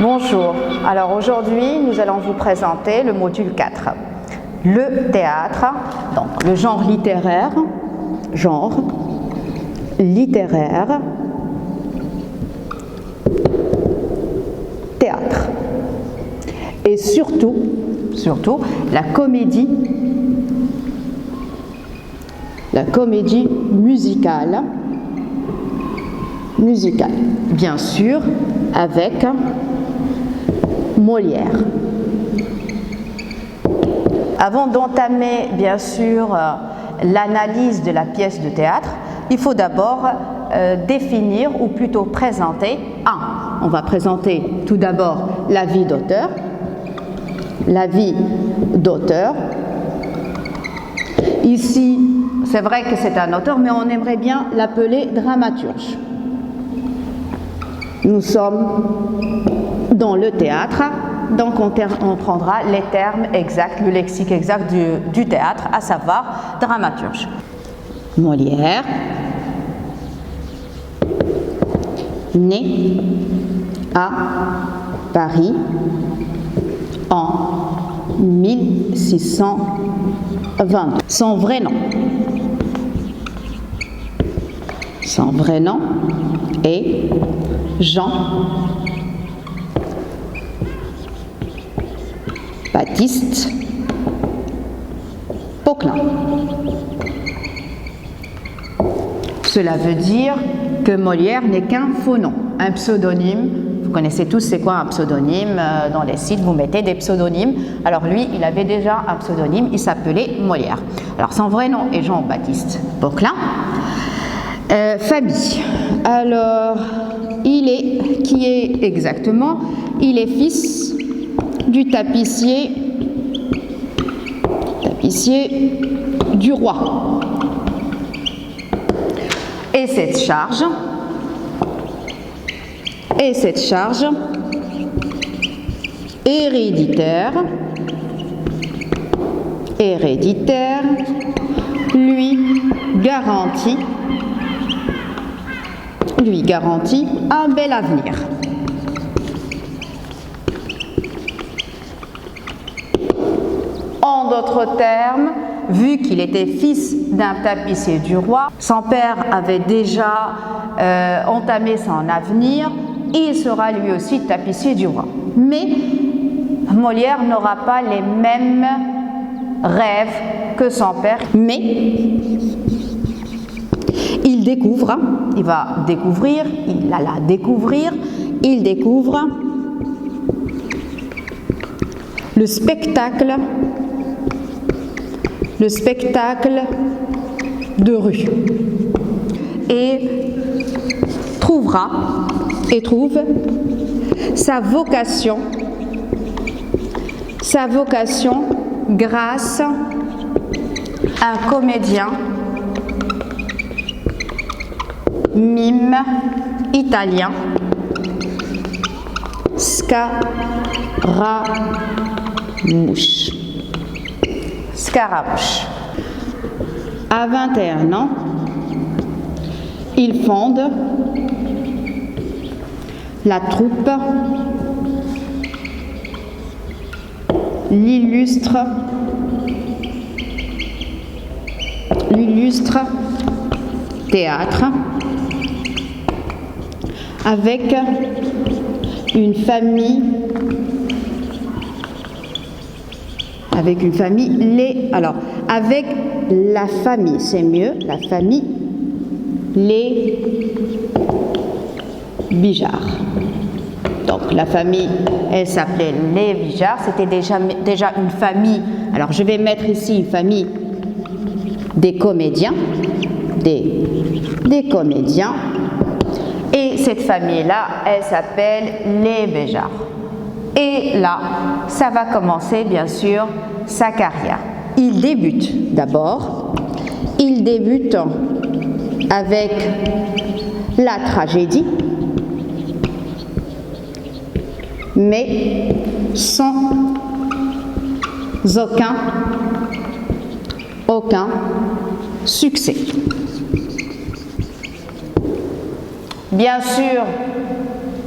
Bonjour, alors aujourd'hui nous allons vous présenter le module 4. Le théâtre, donc le genre littéraire, théâtre. Et surtout, la comédie musicale, bien sûr, avec Molière. Avant d'entamer, bien sûr, l'analyse de la pièce de théâtre, il faut d'abord définir, ou plutôt présenter, on va présenter tout d'abord la vie d'auteur. Ici, c'est vrai que c'est un auteur, mais on aimerait bien l'appeler dramaturge. Nous sommes dans le théâtre, donc on prendra les termes exacts, le lexique exact du théâtre, à savoir dramaturge. Molière, né à Paris en 1622. Son vrai nom est Jean-Baptiste Poquelin. Cela veut dire que Molière n'est qu'un faux nom, un pseudonyme. Vous connaissez tous c'est quoi un pseudonyme, dans les sites vous mettez des pseudonymes. Alors lui, il avait déjà un pseudonyme, il s'appelait Molière. Alors son vrai nom est Jean-Baptiste Poquelin. Famille. Alors, il est fils du tapissier du roi. Et cette charge héréditaire lui garantit un bel avenir. En d'autres termes, vu qu'il était fils d'un tapissier du roi, son père avait déjà entamé son avenir, il sera lui aussi tapissier du roi. Mais Molière n'aura pas les mêmes rêves que son père, mais il découvre le spectacle de rue et trouve sa vocation grâce à un comédien mime italien, Scaramouche. À 21 ans, il fonde la troupe l'illustre théâtre avec une famille avec la famille, c'est mieux, la famille les Bijard. Donc la famille, elle s'appelait les Bijard, c'était déjà une famille. Alors je vais mettre ici une famille des comédiens, et cette famille-là, elle s'appelle les Bijard. Et là, ça va commencer bien sûr sa carrière. Il débute avec la tragédie, mais sans aucun succès. Bien sûr,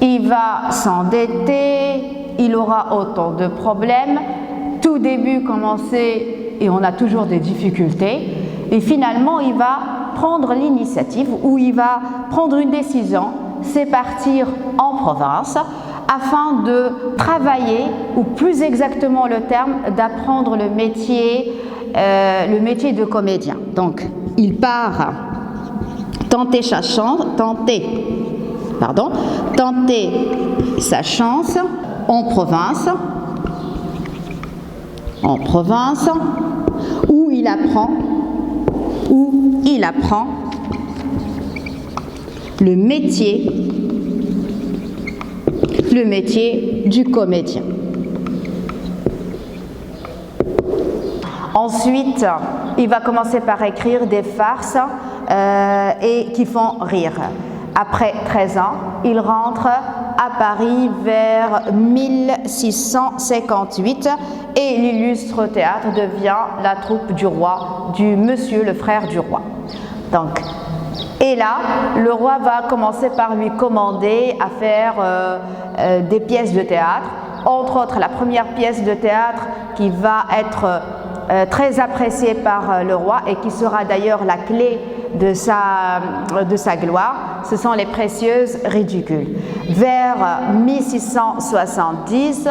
il va s'endetter, il aura autant de problèmes. Tout début commencer et on a toujours des difficultés. Et finalement, il va prendre l'initiative ou il va prendre une décision, c'est partir en province afin de travailler, ou plus exactement le terme, d'apprendre le métier de comédien. Donc, il part tenter sa chance en province, où il apprend le métier du comédien. Ensuite, il va commencer par écrire des farces et qui font rire. Après 13 ans, il rentre à Paris vers 1658 et l'illustre théâtre devient la troupe du roi, du monsieur le frère du roi. Donc, et là, le roi va commencer par lui commander à faire des pièces de théâtre. Entre autres, la première pièce de théâtre qui va être très appréciée par le roi et qui sera d'ailleurs la clé de sa gloire, ce sont les Précieuses ridicules. Vers 1670,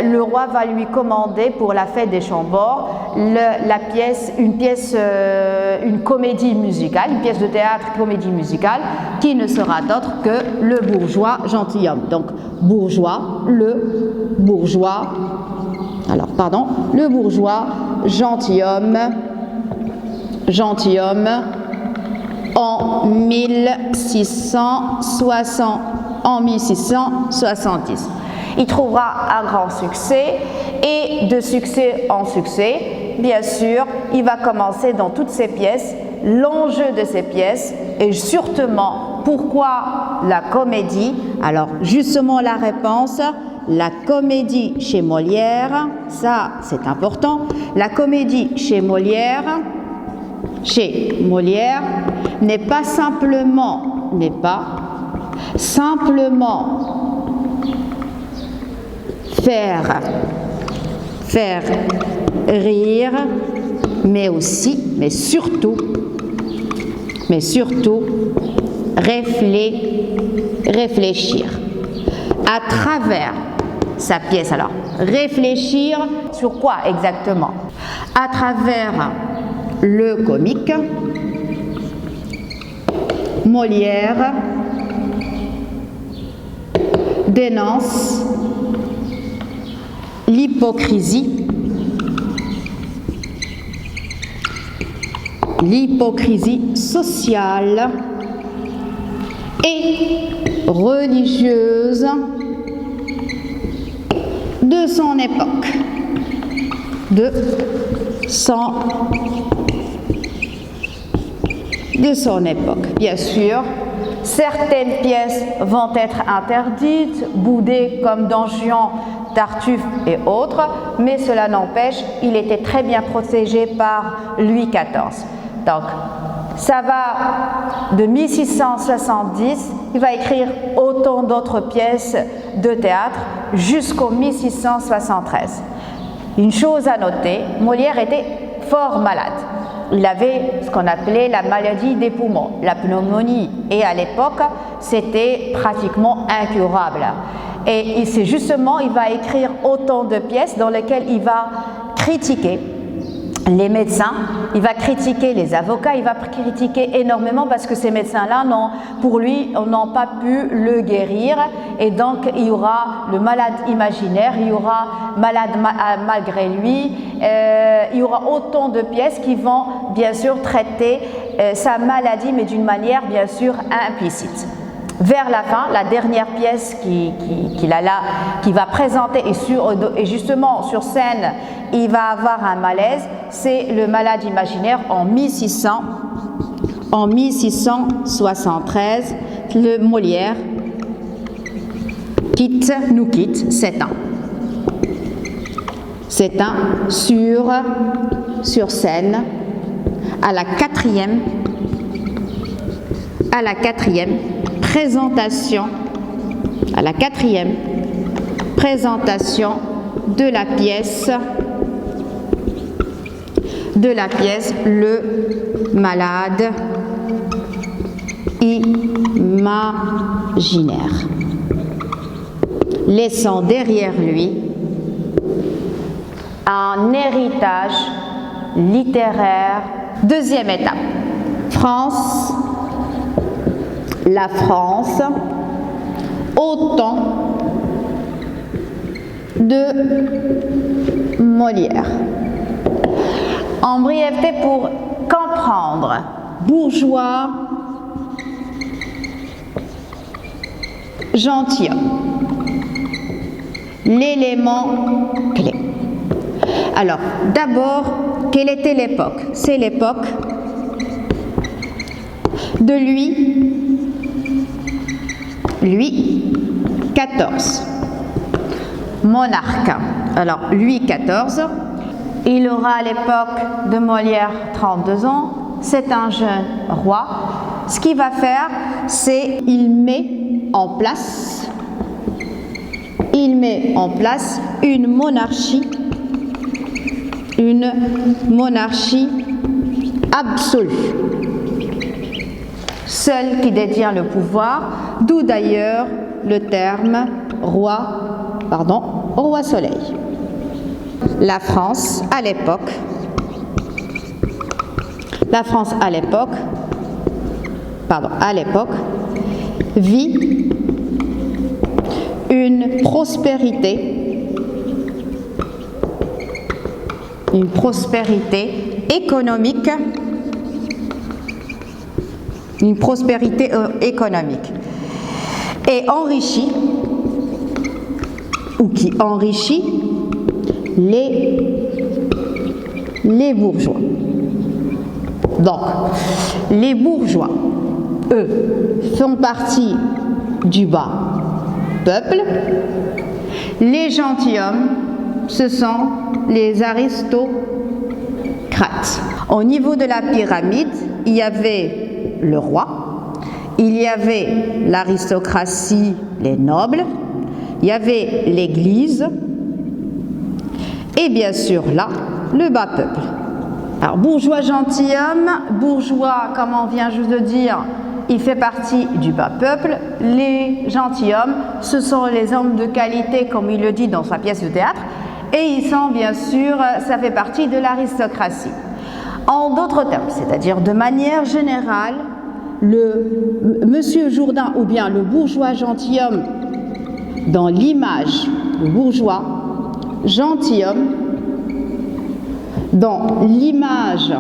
le roi va lui commander pour la fête des Chambord une comédie musicale, une pièce de théâtre comédie musicale qui ne sera d'autre que le bourgeois gentilhomme. Donc le bourgeois gentilhomme en 1670. Il trouvera un grand succès et de succès en succès, bien sûr, il va commencer dans toutes ses pièces. L'enjeu de ces pièces est surtout pourquoi la comédie. Alors justement la réponse, la comédie chez Molière, ça c'est important, la comédie chez Molière n'est pas simplement faire rire, mais surtout réfléchir à travers sa pièce. Alors, réfléchir sur quoi exactement? À travers le comique, Molière dénonce l'hypocrisie sociale et religieuse de son époque, Bien sûr, certaines pièces vont être interdites, boudées comme Don Juan, Tartuffe et autres, mais cela n'empêche, il était très bien protégé par Louis XIV. Donc, ça va de 1670, il va écrire autant d'autres pièces de théâtre jusqu'au 1673. Une chose à noter, Molière était fort malade. Il avait ce qu'on appelait la maladie des poumons, la pneumonie, et à l'époque, c'était pratiquement incurable. Et il va écrire autant de pièces dans lesquelles il va critiquer les médecins, il va critiquer les avocats, il va critiquer énormément parce que ces médecins-là, pour lui, n'ont pas pu le guérir. Et donc, il y aura le malade imaginaire, il y aura malade malgré lui, il y aura autant de pièces qui vont bien sûr traiter sa maladie, mais d'une manière bien sûr implicite. Vers la fin, la dernière pièce qu'il va présenter et justement sur scène, il va avoir un malaise, c'est le malade imaginaire en 1673, le Molière nous quitte, s'éteint sur scène à la quatrième présentation à la 4e présentation de la pièce Le malade imaginaire, laissant derrière lui un héritage littéraire. Deuxième étape, France, la France, au temps de Molière. En brièveté, pour comprendre bourgeois, gentilhomme, l'élément clé. Alors, d'abord, quelle était l'époque? C'est l'époque de Louis XIV, monarque. Alors, Louis XIV, il aura à l'époque de Molière 32 ans, c'est un jeune roi. Ce qu'il va faire, c'est il met en place une monarchie absolue, seul qui détient le pouvoir, d'où d'ailleurs le terme roi soleil. La France à l'époque vit une prospérité économique, et enrichit, ou qui enrichit les bourgeois. Donc, les bourgeois, eux, font partie du bas peuple. Les gentilshommes, ce sont les aristocrates. Au niveau de la pyramide, il y avait le roi, il y avait l'aristocratie, les nobles, il y avait l'église, et bien sûr là, le bas peuple. Alors bourgeois gentilhomme, bourgeois, comme on vient juste de dire, il fait partie du bas peuple. Les gentilshommes, ce sont les hommes de qualité, comme il le dit dans sa pièce de théâtre, et ils sont bien sûr, ça fait partie de l'aristocratie. En d'autres termes, c'est-à-dire de manière générale, le monsieur Jourdain ou bien le bourgeois gentilhomme, dans l'image, le bourgeois gentilhomme, dans l'image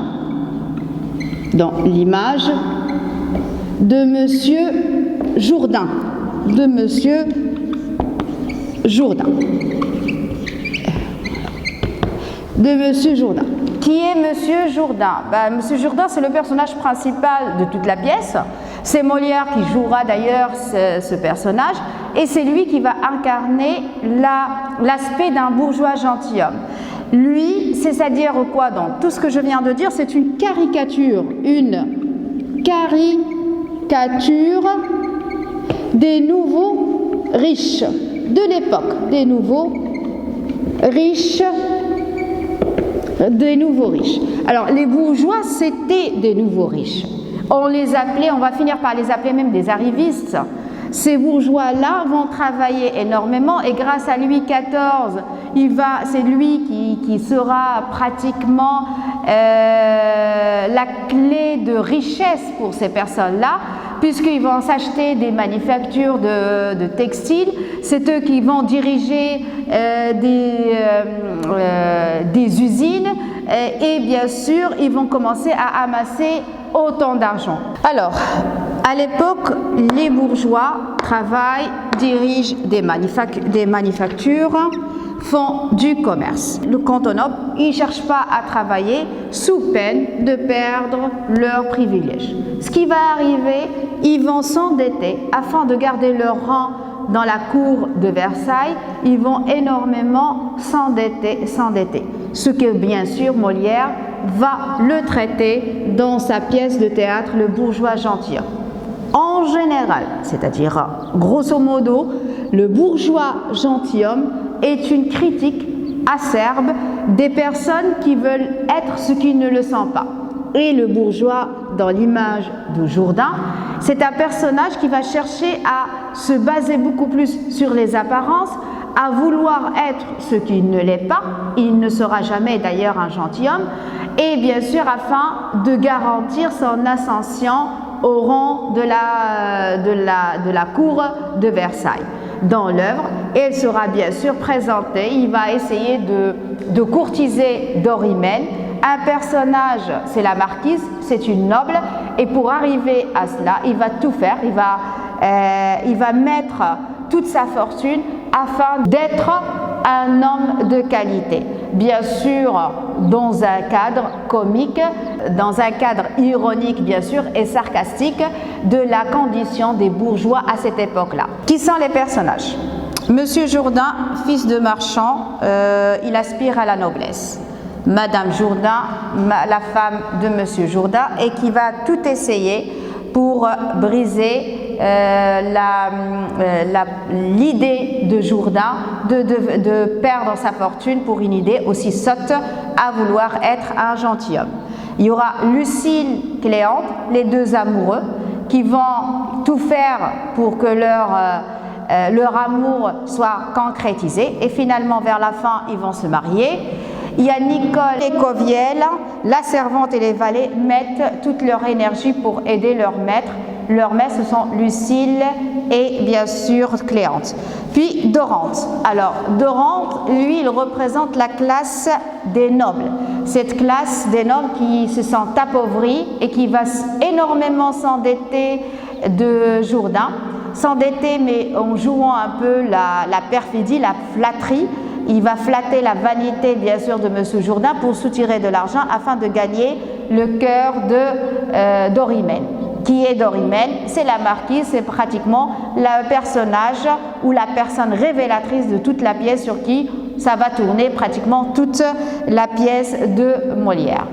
de monsieur Jourdain, Qui est monsieur Jourdain? Monsieur Jourdain, c'est le personnage principal de toute la pièce. C'est Molière qui jouera d'ailleurs ce personnage, et c'est lui qui va incarner l'aspect d'un bourgeois gentilhomme. Lui, c'est-à-dire quoi? Donc, tout ce que je viens de dire, c'est une caricature des nouveaux riches de l'époque, des nouveaux riches. Alors, les bourgeois, c'était des nouveaux riches. On va finir par les appeler même des arrivistes. Ces bourgeois-là vont travailler énormément, et grâce à Louis XIV, c'est lui qui sera pratiquement la clé de richesse pour ces personnes-là, puisqu'ils vont s'acheter des manufactures de textiles. C'est eux qui vont diriger des usines, et bien sûr, ils vont commencer à amasser autant d'argent. Alors, à l'époque, les bourgeois travaillent, dirigent des manufactures, font du commerce. Quand on noble, ils ne cherchent pas à travailler sous peine de perdre leurs privilèges. Ce qui va arriver, ils vont s'endetter afin de garder leur rang dans la cour de Versailles. Ils vont énormément s'endetter. Ce que bien sûr Molière va le traiter dans sa pièce de théâtre Le bourgeois gentilhomme. En général, c'est-à-dire grosso modo, Le bourgeois gentilhomme est une critique acerbe des personnes qui veulent être ce qu'ils ne le sont pas. Et le bourgeois, dans l'image de Jourdain, c'est un personnage qui va chercher à se baser beaucoup plus sur les apparences, à vouloir être ce qu'il ne l'est pas, il ne sera jamais d'ailleurs un gentilhomme, et bien sûr afin de garantir son ascension au rang de la cour de Versailles. Dans l'œuvre, elle sera bien sûr présentée, il va essayer de courtiser Dorimène. Un personnage, c'est la marquise, c'est une noble, et pour arriver à cela, il va tout faire, il va mettre toute sa fortune afin d'être un homme de qualité. Bien sûr, dans un cadre comique, dans un cadre ironique bien sûr et sarcastique de la condition des bourgeois à cette époque-là. Qui sont les personnages? Monsieur Jourdain, fils de marchand, il aspire à la noblesse. Madame Jourdain, la femme de Monsieur Jourdain, et qui va tout essayer pour briser l'idée de Jourdain de perdre sa fortune pour une idée aussi sotte à vouloir être un gentilhomme. Il y aura Lucile, Cléante, les deux amoureux qui vont tout faire pour que leur amour soit concrétisé, et finalement vers la fin ils vont se marier. Il y a Nicole et Covielle, la servante et les valets mettent toute leur énergie pour aider leur maître. Leurs maîtres, ce sont Lucile et bien sûr Cléante. Puis Dorante. Alors Dorante, lui, il représente la classe des nobles. Cette classe des nobles qui se sent appauvrie et qui va énormément s'endetter de Jourdain. S'endetter mais en jouant un peu la perfidie, la flatterie. Il va flatter la vanité bien sûr de Monsieur Jourdain pour soutirer de l'argent afin de gagner le cœur de Dorimène. Qui est Dorimène? C'est la marquise, c'est pratiquement le personnage ou la personne révélatrice de toute la pièce sur qui ça va tourner pratiquement toute la pièce de Molière.